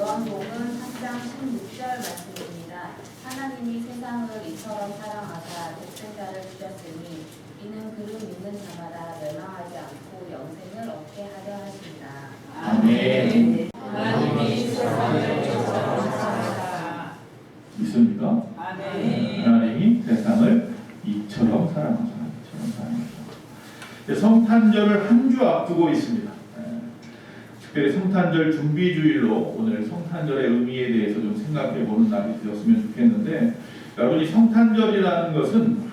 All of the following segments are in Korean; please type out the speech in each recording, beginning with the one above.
요한복음 3장 16절 말씀입니다. 하나님이 세상을 이처럼 사랑하사 독생자를 주셨으니 이는 그를 믿는 자마다 멸망하지 않고 영생을 얻게 하려 하십니다. 아멘. 하나님이 세상을 이처럼 사랑하사. 믿습니까? 아멘. 하나님이 세상을 이처럼 사랑하사. 성탄절을 한 주 앞두고 있습니다. 특별히 성탄절 준비주일로 오늘 성탄절의 의미에 대해서 좀 생각해보는 날이 되었으면 좋겠는데, 여러분, 이 성탄절이라는 것은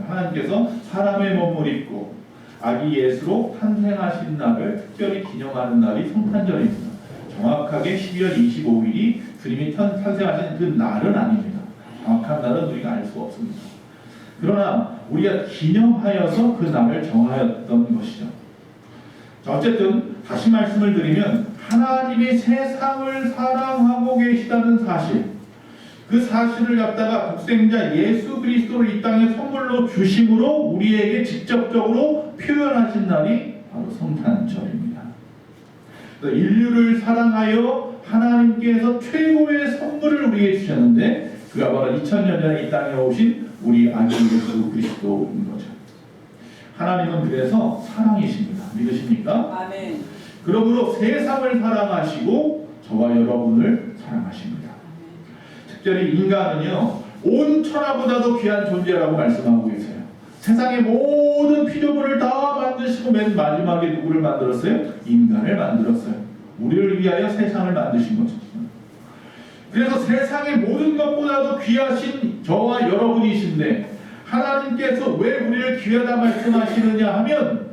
하나님께서 사람의 몸을 입고 아기 예수로 탄생하신 날을 특별히 기념하는 날이 성탄절입니다. 정확하게 12월 25일이 주님이 탄생하신 그 날은 아닙니다. 정확한 날은 우리가 알 수 없습니다. 그러나 우리가 기념하여서 그 날을 정하였던 것이죠. 자, 어쨌든 다시 말씀을 드리면 하나님이 세상을 사랑하고 계시다는 사실, 그 사실을 갖다가 독생자 예수 그리스도를 이 땅에 선물로 주심으로 우리에게 직접적으로 표현하신 날이 바로 성탄절입니다. 인류를 사랑하여 하나님께서 최고의 선물을 우리에게 주셨는데, 그가 바로 2000년 전에 이 땅에 오신 우리 아기 예수 그리스도인 거죠. 하나님은 그래서 사랑이십니다. 믿으십니까? 아멘. 그러므로 세상을 사랑하시고 저와 여러분을 사랑하십니다. 특별히 인간은요, 온 천하보다도 귀한 존재라고 말씀하고 계세요. 세상의 모든 피조물을 다 만드시고 맨 마지막에 누구를 만들었어요? 인간을 만들었어요. 우리를 위하여 세상을 만드신 거죠. 그래서 세상의 모든 것보다도 귀하신 저와 여러분이신데, 하나님께서 왜 우리를 귀하다 말씀하시느냐 하면,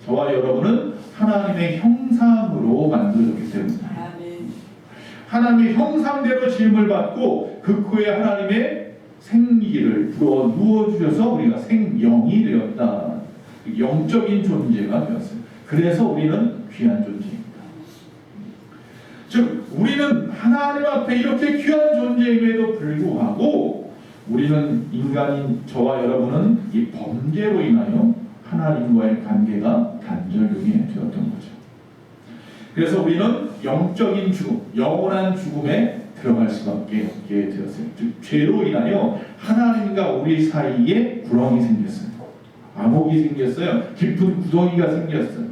저와 여러분은 하나님의 형상으로 만들어졌기 때문입니다. 하나님의 형상대로 지음을 받고 그 코에 하나님의 생기를 불어 누워주셔서 우리가 생영이 되었다. 영적인 존재가 되었어요. 그래서 우리는 귀한 존재입니다. 즉 우리는 하나님 앞에 이렇게 귀한 존재임에도 불구하고 우리는 인간인 저와 여러분은 이 범죄로 인하여 하나님과의 관계가 단절되게 되었던 거죠. 그래서 우리는 영적인 죽음, 영원한 죽음에 들어갈 수밖에 없게 되었어요. 즉 죄로 인하여 하나님과 우리 사이에 구렁이 생겼어요. 암흑이 생겼어요. 깊은 구덩이가 생겼어요.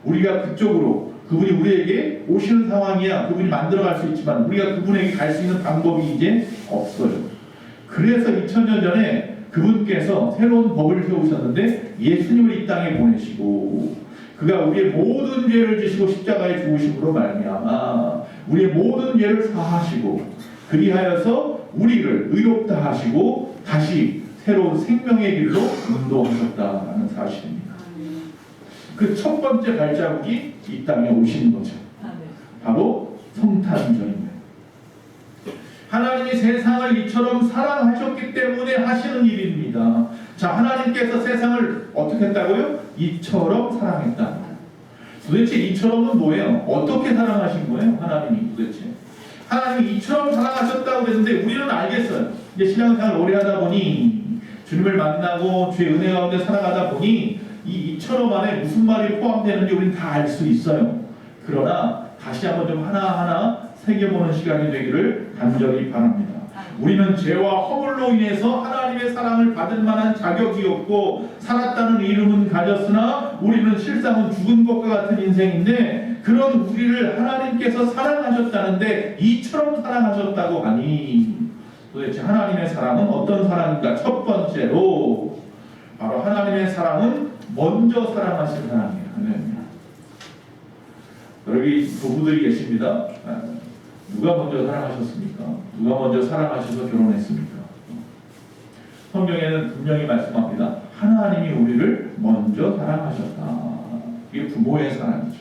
우리가 그쪽으로, 그분이 우리에게 오시는 상황이야 그분이 만들어갈 수 있지만 우리가 그분에게 갈 수 있는 방법이 이제 없어요. 그래서 2000년 전에 그분께서 새로운 법을 세우셨는데 예수님을 이 땅에 보내시고 그가 우리의 모든 죄를 지시고 십자가에 죽으심으로 말미암아 우리의 모든 죄를 사하시고 그리하여서 우리를 의롭다 하시고 다시 새로운 생명의 길로 인도하셨다는 사실입니다. 그 첫 번째 발자국이 이 땅에 오신 거죠. 바로 성탄절입니다. 하나님이 세상을 이처럼 사랑하셨기 때문에 하시는 일입니다. 자, 하나님께서 세상을 어떻게 했다고요? 이처럼 사랑했다. 도대체 이처럼은 뭐예요? 어떻게 사랑하신 거예요? 하나님이 도대체. 하나님이 이처럼 사랑하셨다고 그랬는데 우리는 알겠어요. 이제 신앙생활 오래 하다 보니 주님을 만나고 주의 은혜 가운데 살아가다 보니 이 이처럼 안에 무슨 말이 포함되는지 우리는 다 알 수 있어요. 그러나 다시 한번 좀 하나하나 새겨보는 시간이 되기를 간절히 바랍니다. 우리는 죄와 허물로 인해서 하나님의 사랑을 받을 만한 자격이 없고 살았다는 이름은 가졌으나 우리는 실상은 죽은 것과 같은 인생인데 그런 우리를 하나님께서 사랑하셨다는데 이처럼 사랑하셨다고 하니 도대체 하나님의 사랑은 어떤 사랑인가? 첫 번째로 바로 하나님의 사랑은 먼저 사랑하신 사랑이에요. 여기 부부들이 계십니다. 누가 먼저 사랑하셨습니까? 누가 먼저 사랑하셔서 결혼했습니까? 성경에는 분명히 말씀합니다. 하나님이 우리를 먼저 사랑하셨다. 이게 부모의 사랑이죠.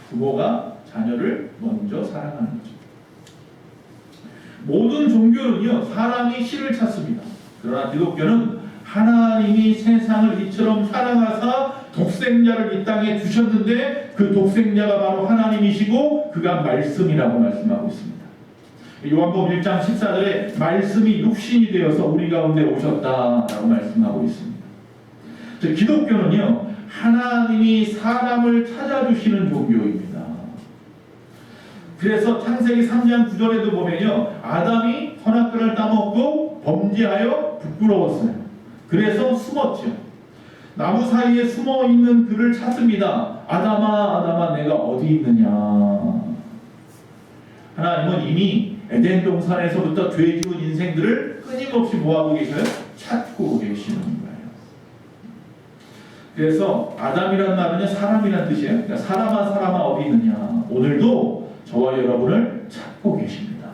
부모가 자녀를 먼저 사랑하는 거죠. 모든 종교는요, 사랑이 실을 찾습니다. 그러나 기독교는 하나님이 세상을 이처럼 사랑하사 독생자를 이 땅에 주셨는데 그 독생자가 바로 하나님이시고 그가 말씀이라고 말씀하고 있습니다. 요한복음 1장 14절에 말씀이 육신이 되어서 우리 가운데 오셨다라고 말씀하고 있습니다. 기독교는요, 하나님이 사람을 찾아주시는 종교입니다. 그래서 창세기 3장 9절에도 보면요, 아담이 선악과를 따먹고 범죄하여 부끄러웠어요. 그래서 숨었죠. 나무 사이에 숨어 있는 그를 찾습니다. 아담아, 아담아, 내가 어디 있느냐. 하나님은 이미 에덴 동산에서부터 죄 지은 인생들을 끊임없이 뭐하고 계셔요? 찾고 계시는 거예요. 그래서 아담이란 말은요, 사람이란 뜻이에요. 그러니까 사람아, 사람아, 어디 있느냐. 오늘도 저와 여러분을 찾고 계십니다.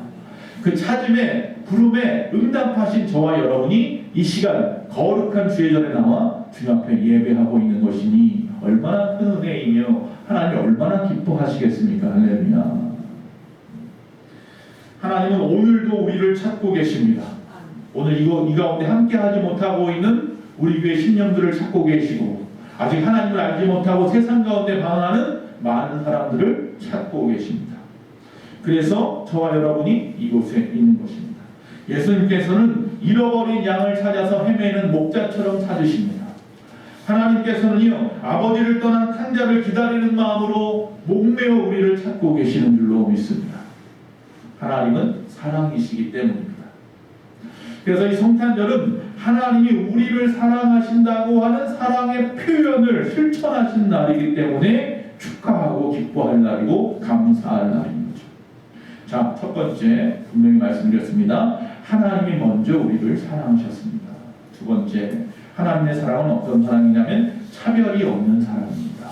그 찾음에, 부름에 응답하신 저와 여러분이 이 시간 거룩한 주의 전에 나와 주님 앞에 예배하고 있는 것이니 얼마나 큰 은혜이며 하나님이 얼마나 기뻐하시겠습니까? 할렐루야. 하나님은 오늘도 우리를 찾고 계십니다. 오늘 이 가운데 함께하지 못하고 있는 우리 교회 신령들을 찾고 계시고, 아직 하나님을 알지 못하고 세상 가운데 방황하는 많은 사람들을 찾고 계십니다. 그래서 저와 여러분이 이곳에 있는 것입니다. 예수님께서는 잃어버린 양을 찾아서 헤매는 목자처럼 찾으십니다. 하나님께서는요, 아버지를 떠난 탕자를 기다리는 마음으로 목매어 우리를 찾고 계시는 줄로 믿습니다. 하나님은 사랑이시기 때문입니다. 그래서 이 성탄절은 하나님이 우리를 사랑하신다고 하는 사랑의 표현을 실천하신 날이기 때문에 축하하고 기뻐할 날이고 감사할 날입니다. 자, 첫 번째 분명히 말씀드렸습니다. 하나님이 먼저 우리를 사랑하셨습니다. 두 번째, 하나님의 사랑은 어떤 사랑이냐면 차별이 없는 사랑입니다.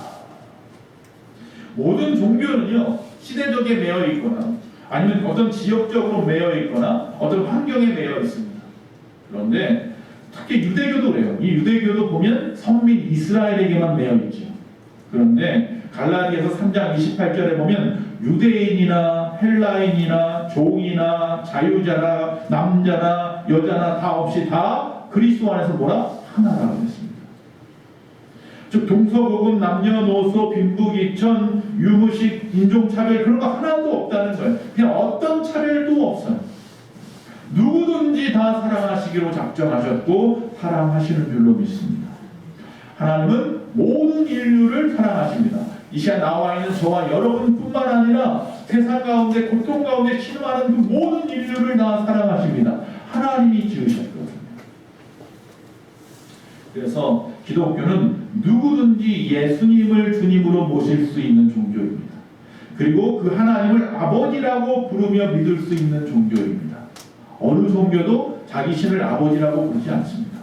모든 종교는요, 시대적에 매여 있거나 아니면 어떤 지역적으로 매여 있거나 어떤 환경에 매여 있습니다. 그런데 특히 유대교도 그래요. 이 유대교도 보면 선민 이스라엘에게만 매여 있죠. 그런데 갈라디아서 3장 28절에 보면 유대인이나 헬라인이나 종이나 자유자나 남자나 여자나 다 없이 다 그리스도 안에서 뭐라? 하나라고 했습니다. 즉 동서고금 남녀노소 빈부귀천 유무식 인종차별 그런 거 하나도 없다는 거예요. 그냥 어떤 차별도 없어요. 누구든지 다 사랑하시기로 작정하셨고 사랑하시는 줄로 믿습니다. 하나님은 모든 인류를 사랑하십니다. 이 시간 나와 있는 저와 여러분뿐만 아니라 세상 가운데 고통 가운데 신음하는 그 모든 인류를 다 사랑하십니다. 하나님이 지으셨거든요. 그래서 기독교는 누구든지 예수님을 주님으로 모실 수 있는 종교입니다. 그리고 그 하나님을 아버지라고 부르며 믿을 수 있는 종교입니다. 어느 종교도 자기 신을 아버지라고 부르지 않습니다.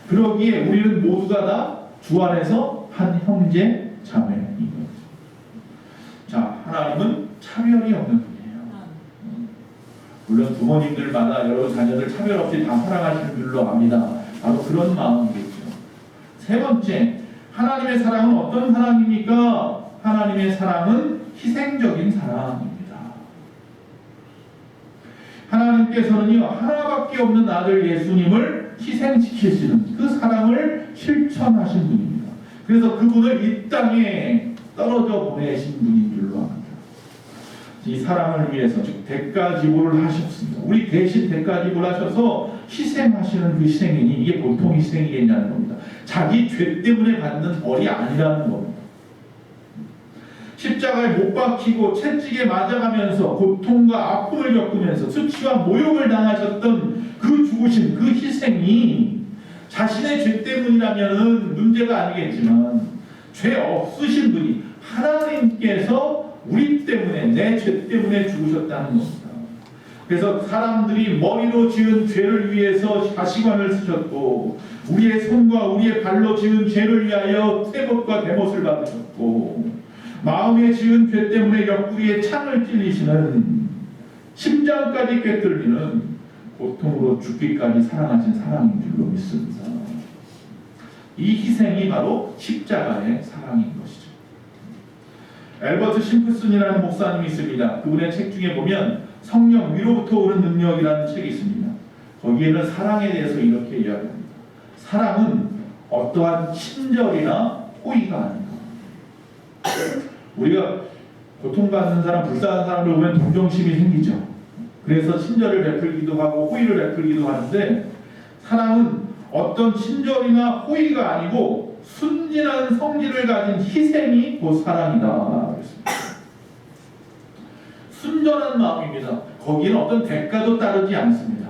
그러기에 우리는 모두가 다 주 안에서 한 형제 자매인 거죠. 자, 하나님은 차별이 없는 분이에요. 물론 부모님들마다 여러분 자녀들 차별 없이 다 사랑하시는 줄로 압니다. 바로 그런 마음이겠죠. 세 번째, 하나님의 사랑은 어떤 사랑입니까? 하나님의 사랑은 희생적인 사랑입니다. 하나님께서는요, 하나밖에 없는 아들 예수님을 희생시키시는 그 사랑을 실천하신 분입니다. 그래서 그분을 이 땅에 떨어져 보내신 분인 줄로 압니다. 이 사랑을 위해서 즉 대가지불을 하셨습니다. 우리 대신 대가지불 하셔서 희생하시는 그 희생이니 이게 보통 희생이겠냐는 겁니다. 자기 죄 때문에 받는 벌이 아니라는 겁니다. 십자가에 못 박히고 채찍에 맞아가면서 고통과 아픔을 겪으면서 수치와 모욕을 당하셨던 그 죽으심, 그 희생이 자신의 죄 때문이라면 문제가 아니겠지만 죄 없으신 분이 하나님께서 우리 때문에 내 죄 때문에 죽으셨다는 겁니다. 그래서 사람들이 머리로 지은 죄를 위해서 가시관을 쓰셨고 우리의 손과 우리의 발로 지은 죄를 위하여 세못과 대못을 받으셨고 마음에 지은 죄 때문에 옆구리에 창을 찔리시는 심장까지 꿰뚫리는 고통으로 죽기까지 사랑하신 사랑인 줄로 믿습니다. 이 희생이 바로 십자가의 사랑인 것이죠. 엘버트 심프슨이라는 목사님이 있습니다. 그분의 책 중에 보면 성령 위로부터 오는 능력이라는 책이 있습니다. 거기에는 사랑에 대해서 이렇게 이야기합니다. 사랑은 어떠한 친절이나 호의가 아니다. 우리가 고통받는 사람, 불쌍한 사람을 보면 동정심이 생기죠. 그래서 친절을 베풀기도 하고 호의를 베풀기도 하는데 사랑은 어떤 친절이나 호의가 아니고 순진한 성질을 가진 희생이 곧 사랑이다. 그랬습니다. 순전한 마음입니다. 거기에는 어떤 대가도 따르지 않습니다.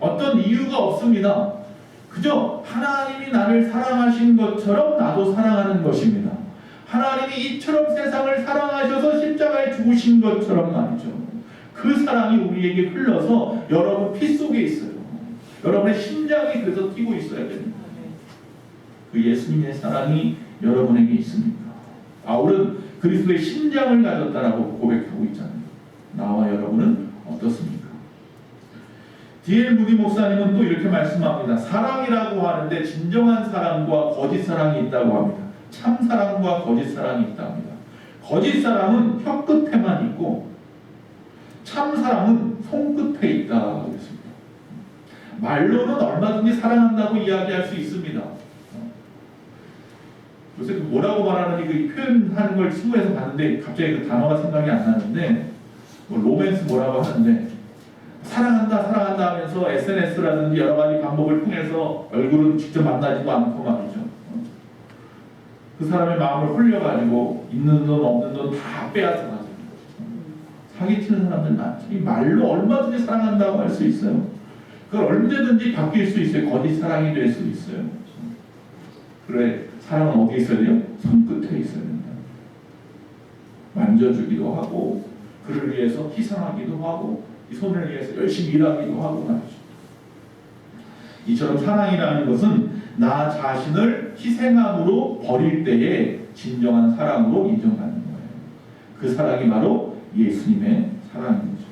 어떤 이유가 없습니다. 그저 하나님이 나를 사랑하신 것처럼 나도 사랑하는 것입니다. 하나님이 이처럼 세상을 사랑하셔서 십자가에 죽으신 것처럼 말이죠. 그 사랑이 우리에게 흘러서 여러분 피 속에 있어요. 여러분의 심장이 그래서 뛰고 있어야 됩니다. 그 예수님의 사랑이 여러분에게 있습니까? 바울은 그리스도의 심장을 가졌다라고 고백하고 있잖아요. 나와 여러분은 어떻습니까? D.L. 무디 목사님은 또 이렇게 말씀합니다. 사랑이라고 하는데 진정한 사랑과 거짓 사랑이 있다고 합니다. 참 사랑과 거짓 사랑이 있다고 합니다. 거짓 사랑은 혀 끝에만 있고 참 사랑은 손끝에 있다고 했습니다. 말로는 얼마든지 사랑한다고 이야기할 수 있습니다. 요새 뭐라고 말하는지 그 표현하는 걸 친구에서 봤는데 갑자기 그 단어가 생각이 안 나는데 뭐 로맨스 뭐라고 하는데 사랑한다 사랑한다 하면서 SNS라든지 여러 가지 방법을 통해서 얼굴은 직접 만나지도 않고 말이죠. 그 사람의 마음을 홀려가지고 있는 돈 없는 돈 다 빼앗아 가지고 사기치는 사람들 많죠. 이 말로 얼마든지 사랑한다고 할 수 있어요. 그걸 언제든지 바뀔 수 있어요. 거짓 사랑이 될 수 있어요. 그래 사랑은 어디에 있어야 돼요? 손끝에 있어야 된다. 만져주기도 하고 그를 위해서 희생하기도 하고 이 손을 위해서 열심히 일하기도 하고 말이죠. 이처럼 사랑이라는 것은 나 자신을 희생함으로 버릴 때에 진정한 사랑으로 인정받는 거예요. 그 사랑이 바로 예수님의 사랑인 거죠.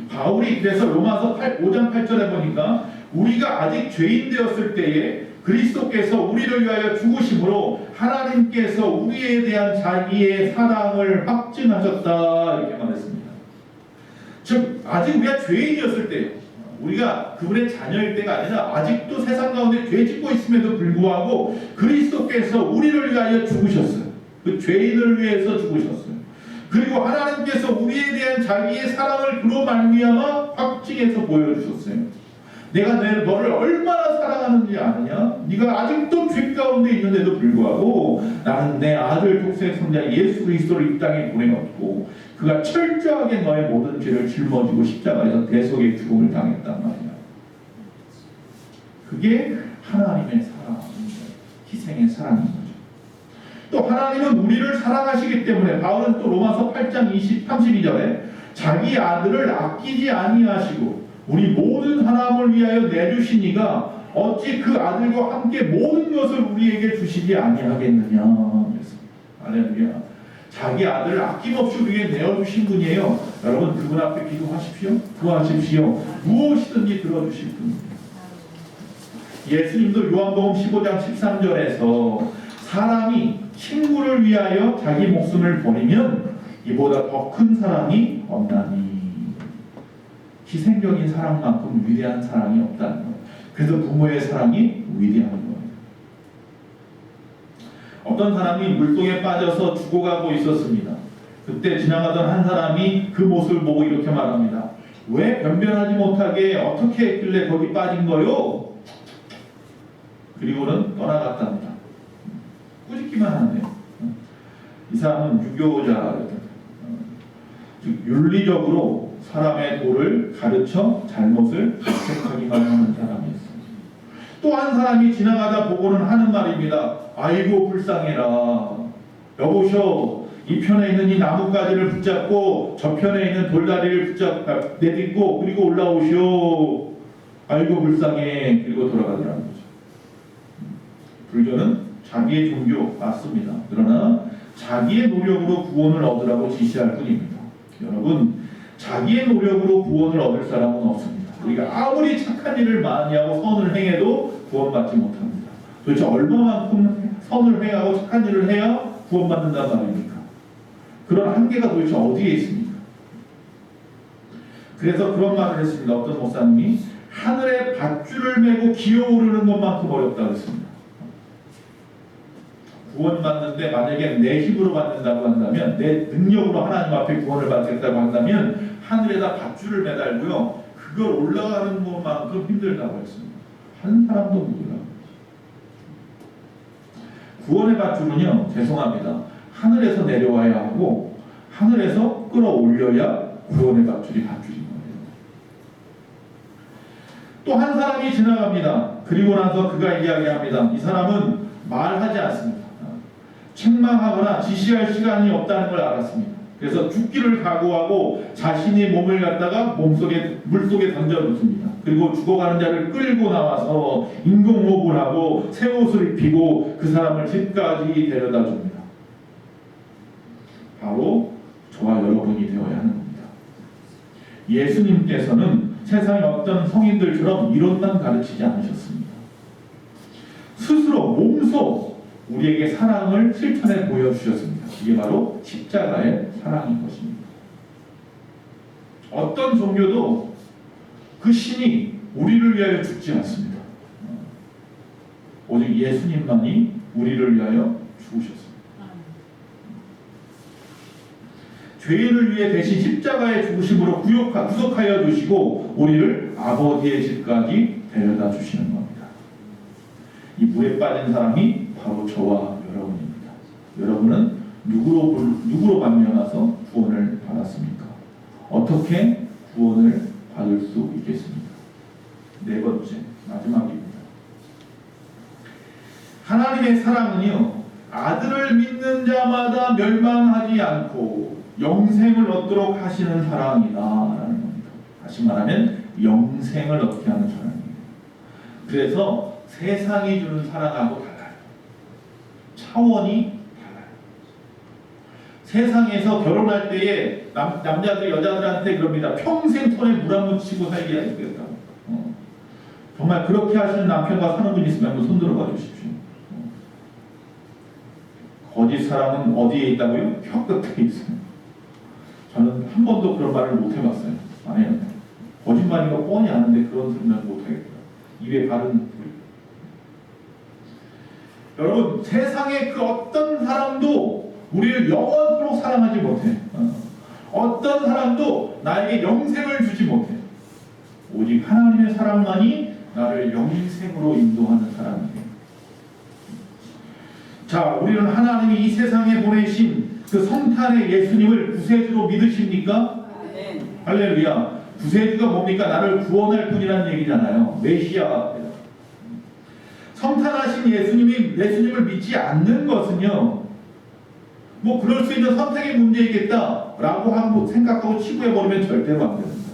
바울이 그래서 로마서 5장 8절에 보니까 우리가 아직 죄인 되었을 때에 그리스도께서 우리를 위하여 죽으심으로 하나님께서 우리에 대한 자기의 사랑을 확증하셨다 이렇게 말했습니다. 즉 아직 우리가 죄인이었을 때요. 우리가 그분의 자녀일 때가 아니라 아직도 세상 가운데 죄 짓고 있음에도 불구하고 그리스도께서 우리를 위하여 죽으셨어요. 그 죄인을 위해서 죽으셨어요. 그리고 하나님께서 우리에 대한 자기의 사랑을 그로 말미암아 확증해서 보여주셨어요. 내가 너를 얼마나 사랑하는지 아느냐? 네가 아직도 죄 가운데 있는데도 불구하고 나는 내 아들 독생 성자 예수 그리스도를 이 땅에 보내었고 그가 철저하게 너의 모든 죄를 짊어지고 십자가에서 대속의 죽음을 당했단 말이야. 그게 하나님의 사랑입니다. 희생의 사랑인 거죠. 또 하나님은 우리를 사랑하시기 때문에 바울은 또 로마서 8장 32절에 자기 아들을 아끼지 아니하시고 우리 모든 사람을 위하여 내주시니가 어찌 그 아들과 함께 모든 것을 우리에게 주시지 아니하겠느냐. 할렐루야. 자기 아들을 아낌없이 우리에게 내어주신 분이에요. 여러분 그분 앞에 기도하십시오. 구하십시오. 무엇이든지 들어주실 분입니다. 예수님도 요한복음 15장 13절에서 사람이 친구를 위하여 자기 목숨을 버리면 이보다 더 큰 사랑이 없나니. 희생적인 사랑만큼 위대한 사랑이 없다는 거예요. 그래서 부모의 사랑이 위대한 거예요. 어떤 사람이 물속에 빠져서 죽어가고 있었습니다. 그때 지나가던 한 사람이 그 모습을 보고 이렇게 말합니다. 왜 변변하지 못하게 어떻게 했길래 거기 빠진 거요? 그리고는 떠나갔답니다. 꾸짖기만 하네요. 이 사람은 유교자였다. 즉 윤리적으로 사람의 도를 가르쳐 잘못을 택하기만 하는 사람이었습니다. 또 한 사람이 지나가다 보고는 하는 말입니다. 아이고 불쌍해라. 여보셔 이 편에 있는 이 나뭇가지를 붙잡고 저 편에 있는 돌다리를 내딛고 그리고 올라오시오. 아이고 불쌍해. 그리고 돌아가더라는 거죠. 불교는 자기의 종교 맞습니다. 그러나 자기의 노력으로 구원을 얻으라고 지시할 뿐입니다. 여러분 자기의 노력으로 구원을 얻을 사람은 없습니다. 우리가 아무리 착한 일을 많이 하고 선을 행해도 구원받지 못합니다. 도대체 얼마만큼 선을 행하고 착한 일을 해야 구원받는단 말입니까? 그런 한계가 도대체 어디에 있습니까? 그래서 그런 말을 했습니다. 어떤 목사님이 하늘에 밧줄을 메고 기어오르는 것만큼 어렵다고 했습니다. 구원받는데 만약에 내 힘으로 받는다고 한다면 내 능력으로 하나님 앞에 구원을 받겠다고 한다면 하늘에다 밧줄을 매달고요. 그걸 올라가는 것만큼 힘들다고 했습니다. 한 사람도 못 올라갑니다. 구원의 밧줄은요. 죄송합니다. 하늘에서 내려와야 하고 하늘에서 끌어올려야 구원의 밧줄이 밧줄인 거예요. 또 한 사람이 지나갑니다. 그리고 나서 그가 이야기합니다. 이 사람은 말하지 않습니다. 책망하거나 지시할 시간이 없다는 걸 알았습니다. 그래서 죽기를 각오하고 자신의 몸을 갖다가 물속에 던져놓습니다. 그리고 죽어가는 자를 끌고 나와서 인공호흡을 하고 새 옷을 입히고 그 사람을 집까지 데려다 줍니다. 바로 저와 여러분이 되어야 하는 겁니다. 예수님께서는 세상의 어떤 성인들처럼 이론만 가르치지 않으셨습니다. 스스로 몸소 우리에게 사랑을 실천해 보여주셨습니다. 이게 바로 십자가의 사랑인 것입니다. 어떤 종교도 그 신이 우리를 위하여 죽지 않습니다. 오직 예수님만이 우리를 위하여 죽으셨습니다. 죄인을 위해 대신 십자가의 죽으심으로 구속하여 주시고 우리를 아버지의 집까지 데려다 주시는 겁니다. 이 물에 빠진 사람이 바로 저와 여러분입니다. 여러분은 누구로 만나서 구원을 받았습니까? 어떻게 구원을 받을 수 있겠습니까? 네 번째, 마지막입니다. 하나님의 사랑은요, 아들을 믿는 자마다 멸망하지 않고 영생을 얻도록 하시는 사랑이다라는 겁니다. 다시 말하면 영생을 얻게 하는 사랑이에요. 그래서 세상이 주는 사랑하고 달라요. 차원이 달라요. 세상에서 결혼할 때에 남자들 여자들한테 그럽니다. 평생 손에 물 안 묻히고 살게 해야겠다고. 정말 그렇게 하시는 남편과 사는 분 있으면 한번 손 들어봐 주십시오. 거짓 사랑은 어디에 있다고요? 혀 끝에 있어요. 저는 한 번도 그런 말을 못 해봤어요. 안 해요. 거짓말이가 뻔히 아는데 그런 소리는 못 하겠다. 입에 바른 여러분, 세상의 그 어떤 사람도 우리를 영원토록 사랑하지 못해. 어떤 사람도 나에게 영생을 주지 못해. 오직 하나님의 사랑만이 나를 영생으로 인도하는 사랑이에요. 자, 우리는 하나님이 이 세상에 보내신 그 성탄의 예수님을 구세주로 믿으십니까? 네. 할렐루야. 구세주가 뭡니까? 나를 구원할 분이라는 얘기잖아요. 메시아가. 성탄하신 예수님을 믿지 않는 것은요, 뭐 그럴 수 있는 선택의 문제이겠다라고 한번 생각하고 치부해버리면 절대로 안 됩니다.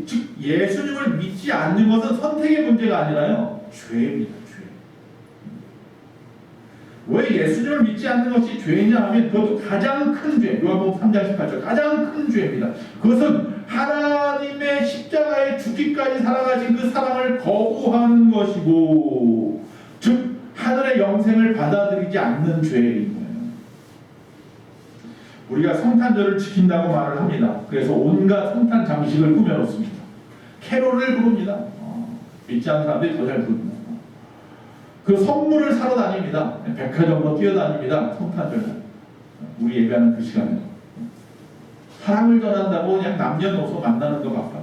즉 예수님을 믿지 않는 것은 선택의 문제가 아니라요, 죄입니다. 죄. 왜 예수님을 믿지 않는 것이 죄이냐 하면 그것도 가장 큰 죄, 요한복음 3장 18절 가장 큰 죄입니다. 그것은 하나님의 십자가에 죽기까지 살아가신 그 사랑을 거부하는 것이고, 즉 하늘의 영생을 받아들이지 않는 죄인 거예요. 우리가 성탄절을 지킨다고 말을 합니다. 그래서 온갖 성탄 장식을 꾸며놓습니다. 캐롤을 부릅니다. 믿지 않는 사람들이 더 잘 부릅니다. 그 선물을 사러 다닙니다. 백화점으로 뛰어다닙니다. 성탄절 날. 우리 예배하는 그 시간에 사랑을 전한다고 그냥 남녀노소 만나는 것밖에.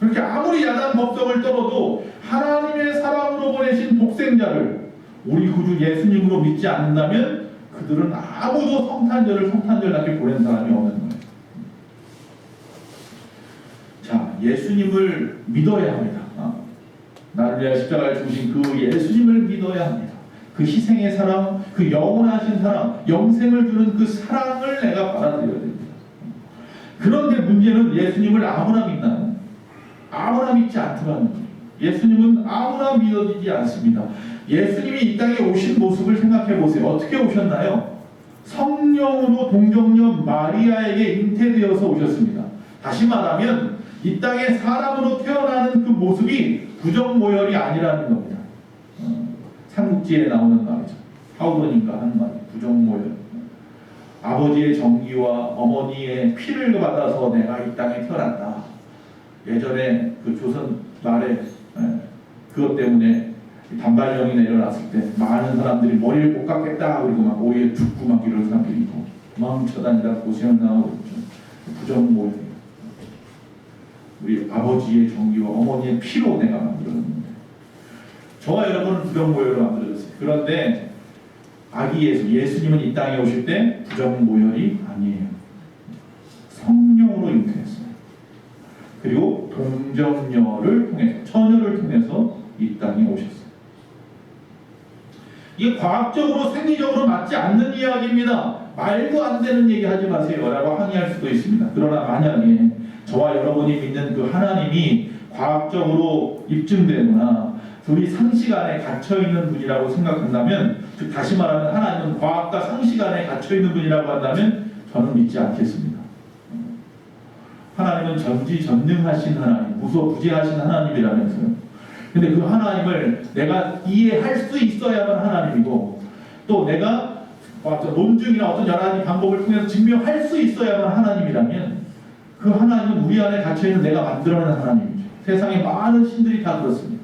그렇게 아무리 야단 법석을 떨어도 하나님의 사랑으로 보내신 독생자를 우리 구주 예수님으로 믿지 않는다면 그들은 아무도 성탄절답게 보낸 사람이 없는 거예요. 자, 예수님을 믿어야 합니다. 나를 위하여 십자가를 죽으신 그 예수님을 믿어야 합니다. 그 희생의 사랑, 그 영원하신 사랑, 영생을 주는 그 사랑을 내가 받아들여야 됩니다. 그런데 문제는 예수님을 아무나 믿나요? 아무나 믿지 않더라는 거예요. 예수님은 아무나 믿어지지 않습니다. 예수님이 이 땅에 오신 모습을 생각해 보세요. 어떻게 오셨나요? 성령으로 동정녀 마리아에게 잉태되어서 오셨습니다. 다시 말하면 이 땅에 사람으로 태어나는 그 모습이 부정모혈이 아니라는 겁니다. 삼국지에 나오는 말이죠. 하우돈인가 하는 말이 부정모혈. 아버지의 정기와 어머니의 피를 받아서 내가 이 땅에 태어났다. 예전에 그 조선 말에 그것 때문에 단발령이 일어났을 때 많은 사람들이 머리를 못 깎겠다 그리고 막 오히려 죽고 막 이런 사람들이 있고 망쳐다니다 고생을 나오고 부정모혈. 우리 아버지의 정기와 어머니의 피로 내가 만들었는데 저와 여러분은 부정모혈로 만들어졌어요. 그런데 아기 예수님은 이 땅에 오실 때 부정모혈이 아니에요. 성령으로 잉태했어요. 그리고 동정녀를 통해서, 처녀를 통해서 이 땅에 오셨어요. 이게 과학적으로 생리적으로 맞지 않는 이야기입니다. 말도 안 되는 얘기 하지 마세요 라고 항의할 수도 있습니다. 그러나 만약에 저와 여러분이 믿는 그 하나님이 과학적으로 입증되거나 우리 상식 안에 갇혀있는 분이라고 생각한다면, 즉 다시 말하면 하나님은 과학과 상식 안에 갇혀있는 분이라고 한다면 저는 믿지 않겠습니다. 하나님은 전지전능하신 하나님, 무소부재하신 하나님이라면서요. 근데 그 하나님을 내가 이해할 수 있어야만 하나님이고, 또 내가 논증이나 어떤 여러 가지 방법을 통해서 증명할 수 있어야만 하나님이라면, 그 하나님은 우리 안에 갇혀있는 내가 만들어낸 하나님이죠. 세상에 많은 신들이 다 그렇습니다.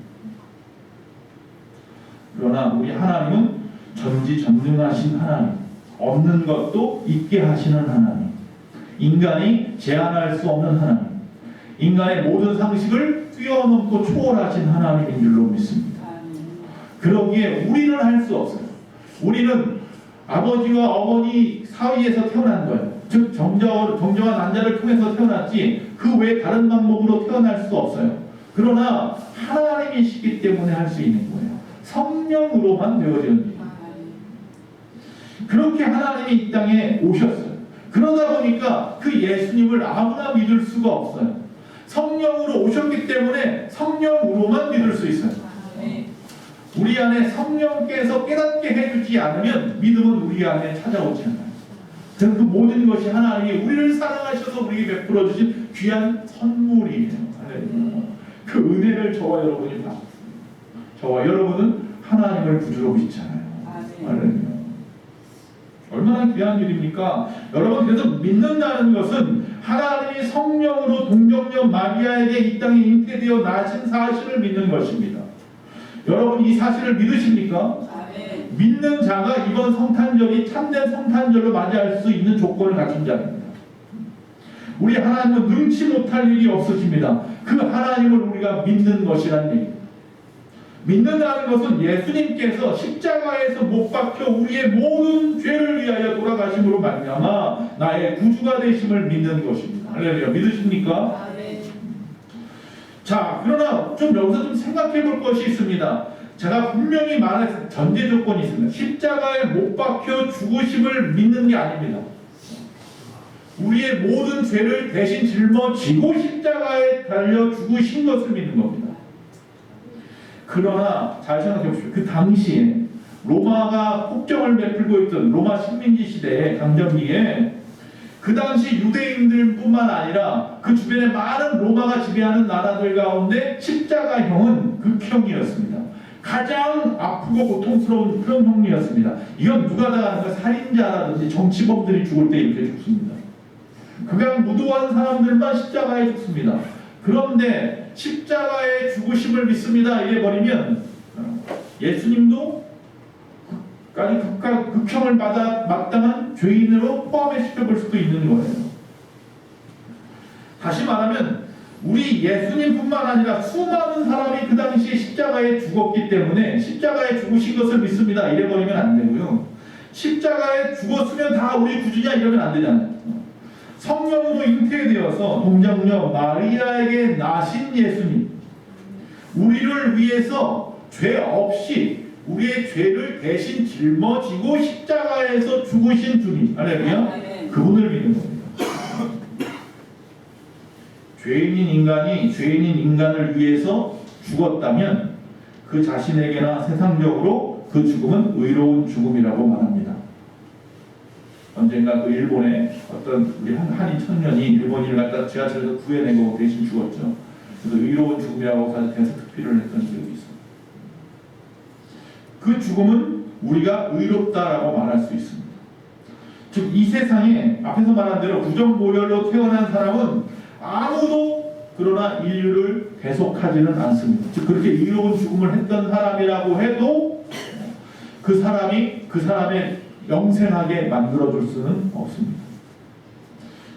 그러나 우리 하나님은 전지전능하신 하나님, 없는 것도 있게 하시는 하나님, 인간이 제한할 수 없는 하나님, 인간의 모든 상식을 뛰어넘고 초월하신 하나님인 줄로 믿습니다. 그러기에 우리는 할 수 없어요. 우리는 아버지와 어머니 사이에서 태어난 거예요. 즉 정자와 난자를 통해서 태어났지 그 외에 다른 방법으로 태어날 수 없어요. 그러나 하나님이시기 때문에 할 수 있는 거예요. 성령으로만 되어지는 일이에요. 그렇게 하나님이 이 땅에 오셨어요. 그러다 보니까 그 예수님을 아무나 믿을 수가 없어요. 성령으로 오셨기 때문에 성령으로만 믿을 수 있어요. 우리 안에 성령께서 깨닫게 해주지 않으면 믿음은 우리 안에 찾아오지 않아요. 그 모든 것이 하나님이 우리를 사랑하셔서 우리에게 베풀어 주신 귀한 선물이에요. 그 은혜를 저와 여러분이 받습니다. 저와 여러분은 하나님을 구주로 믿잖아요. 할렐루야. 얼마나 귀한 일입니까? 여러분, 그래서 믿는다는 것은 하나님이 성령으로 동정녀 마리아에게 이 땅에 잉태되어 나신 사실을 믿는 것입니다. 여러분, 이 사실을 믿으십니까? 아멘. 믿는 자가 이번 성탄절이 참된 성탄절로 맞이할 수 있는 조건을 갖춘 자입니다. 우리 하나님은 능치 못할 일이 없으십니다. 그 하나님을 우리가 믿는 것이란 얘기입니다. 믿는다는 것은 예수님께서 십자가에서 못 박혀 우리의 모든 죄를 위하여 돌아가심으로 말미암아 나의 구주가 되심을 믿는 것입니다. 할렐루야. 믿으십니까? 아멘. 자, 그러나 좀 여기서 좀 생각해 볼 것이 있습니다. 제가 분명히 말해서 전제 조건이 있습니다. 십자가에 못 박혀 죽으심을 믿는 게 아닙니다. 우리의 모든 죄를 대신 짊어지고 십자가에 달려 죽으신 것을 믿는 겁니다. 그러나 잘 생각해 보십시오. 그 당시에 로마가 폭정을 베풀고 있던 로마 식민지 시대의 강점기에 그 당시 유대인들뿐만 아니라 그 주변에 많은 로마가 지배하는 나라들 가운데 십자가형은 극형이었습니다. 가장 아프고 고통스러운 그런 형이었습니다. 이건 누가 당하는 살인자라든지 정치범들이 죽을 때 이렇게 죽습니다. 그냥 무도한 사람들만 십자가에 죽습니다. 그런데 십자가의 죽으심을 믿습니다 이래 버리면 예수님도 극형을 마땅한 죄인으로 포함해 시켜볼 수도 있는 거예요. 다시 말하면 우리 예수님뿐만 아니라 수많은 사람이 그 당시에 십자가에 죽었기 때문에 십자가에 죽으신 것을 믿습니다 이래 버리면 안 되고요. 십자가에 죽었으면 다 우리 구주냐 이러면 안 되잖아요. 성령으로 잉태되어서 동정녀 마리아에게 나신 예수님, 우리를 위해서 죄 없이 우리의 죄를 대신 짊어지고 십자가에서 죽으신 주님, 할렐루야, 그분을 믿는 겁니다. 죄인인 인간을 위해서 죽었다면 그 자신에게나 세상적으로 그 죽음은 의로운 죽음이라고 말합니다. 언젠가 그 일본의 어떤 우리 한인 청년이 일본인을 갖다 지하철에서 구해내고 대신 죽었죠. 그래서 의로운 죽음이라고 대서특필을 했던 적이 있습니다. 그 죽음은 우리가 의롭다라고 말할 수 있습니다. 즉 이 세상에 앞에서 말한 대로 부정모혈로 태어난 사람은 아무도 그러나 인류를 대속하지는 않습니다. 즉 그렇게 의로운 죽음을 했던 사람이라고 해도 그 사람의 영생하게 만들어줄 수는 없습니다.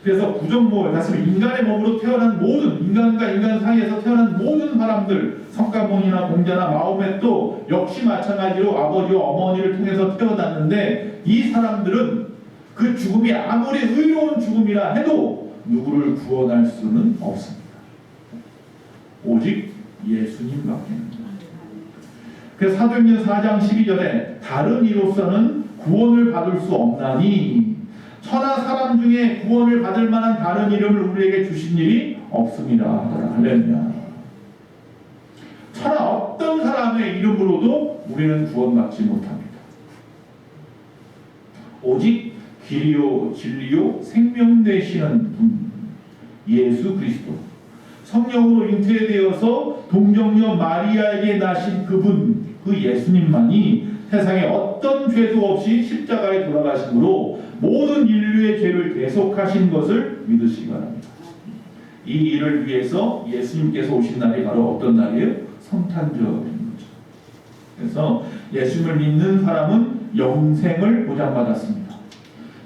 그래서 구정모, 다시 인간의 몸으로 태어난 모든 인간과 인간 사이에서 태어난 모든 사람들, 성가mon이나 공자나 마호멧도 역시 마찬가지로 아버지와 어머니를 통해서 태어났는데 이 사람들은 그 죽음이 아무리 의로운 죽음이라 해도 누구를 구원할 수는 없습니다. 오직 예수님밖에. 그래서 사도행전 4장 12절에 다른 이로서는 구원을 받을 수 없나니 천하 사람 중에 구원을 받을 만한 다른 이름을 우리에게 주신 일이 없습니다. 할렐루야. 천하 어떤 사람의 이름으로도 우리는 구원받지 못합니다. 오직 길이요 진리요 생명 되시는 분 예수 그리스도, 성령으로 잉태되어서 동정녀 마리아에게 나신 그분, 그 예수님만이 세상에 어떤 죄도 없이 십자가에 돌아가심으로 모든 인류의 죄를 대속하신 것을 믿으시기 바랍니다. 이 일을 위해서 예수님께서 오신 날이 바로 어떤 날이에요? 성탄절인 거죠. 그래서 예수님을 믿는 사람은 영생을 보장받았습니다.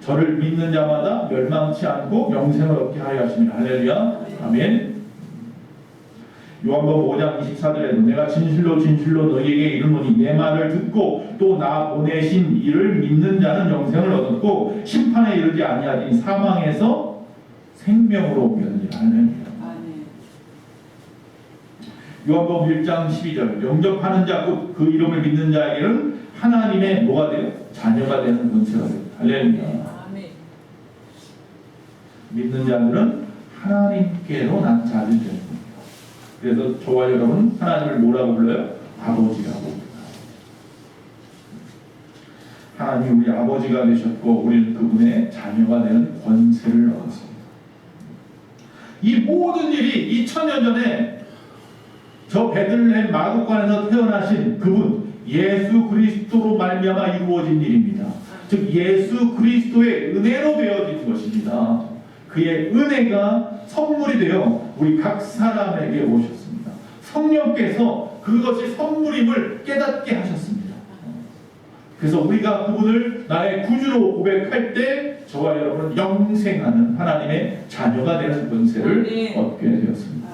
저를 믿는 자마다 멸망치 않고 영생을 얻게 하려 하십니다. 할렐루야. 아멘. 요한복음 5장 24절에도 내가 진실로 진실로 너희에게 이르노니 내 말을 듣고 또 나 보내신 이를 믿는 자는 영생을 얻었고 심판에 이르지 아니하니 사망에서 생명으로 옮겨지리라. 할렐루야. 요한복음 1장 12절 영접하는 자 곧 그 이름을 믿는 자에게는 하나님의 뭐가 돼요? 자녀가 되는 권세가 돼요. 할렐루야. 믿는 자들은 하나님께로 난 자들 되는 겁니다. 그래서 저와 여러분 하나님을 뭐라고 불러요? 아버지라고 불러요. 하나님 우리 아버지가 되셨고 우리는 그분의 자녀가 되는 권세를 얻었습니다. 이 모든 일이 2000년 전에 저 베들레헴 마구간에서 태어나신 그분 예수 그리스도로 말미암아 이루어진 일입니다. 즉 예수 그리스도의 은혜로 되어진 것입니다. 그의 은혜가 선물이 되어 우리 각 사람에게 오셨습니다. 성령께서 그것이 선물임을 깨닫게 하셨습니다. 그래서 우리가 그분을 나의 구주로 고백할 때 저와 여러분은 영생하는 하나님의 자녀가 되는 권세를 얻게 되었습니다.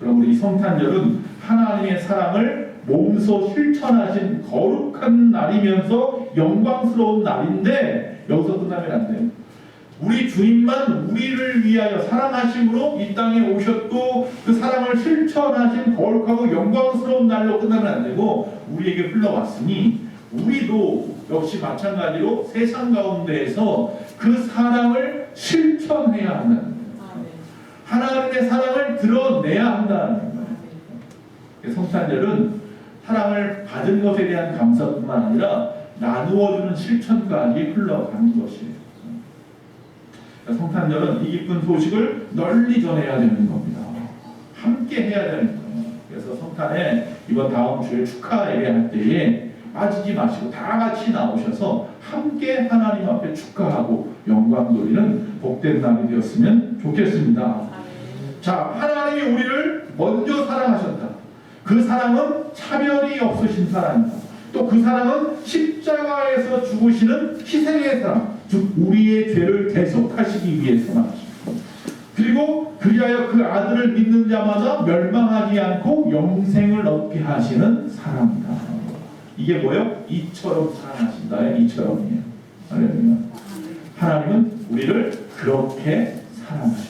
그럼 우리 성탄절은 하나님의 사랑을 몸소 실천하신 거룩한 날이면서 영광스러운 날인데 여기서 끝나면 안 돼요. 우리 주님만 우리를 위하여 사랑하심으로 이 땅에 오셨고 그 사랑을 실천하신 거룩하고 영광스러운 날로 끝나면 안 되고 우리에게 흘러왔으니 우리도 역시 마찬가지로 세상 가운데에서 그 사랑을 실천해야 한다는 거예요. 하나님의 사랑을 드러내야 한다는 거예요. 성탄절은 사랑을 받은 것에 대한 감사뿐만 아니라 나누어주는 실천까지 흘러가는 것이에요. 성탄절은 이 기쁜 소식을 널리 전해야 되는 겁니다. 함께 해야 되는 거예요. 그래서 성탄에 이번 다음 주에 축하 예배할 때에 빠지지 마시고 다 같이 나오셔서 함께 하나님 앞에 축하하고 영광 돌리는 복된 날이 되었으면 좋겠습니다. 자, 하나님이 우리를 먼저 사랑하셨다. 그 사랑은 차별이 없으신 사랑이다. 또 그 사랑은 십자가에서 죽으시는 희생의 사랑, 즉 우리의 죄를 대속하시기 위해서 나오십니다. 그리고 그리하여 그 아들을 믿는 자마다 멸망하지 않고 영생을 얻게 하시는 사랑이다. 이게 뭐예요? 이처럼 사랑하신다의 이처럼이에요. 할렐루야. 하나님은 우리를 그렇게 사랑하십니다.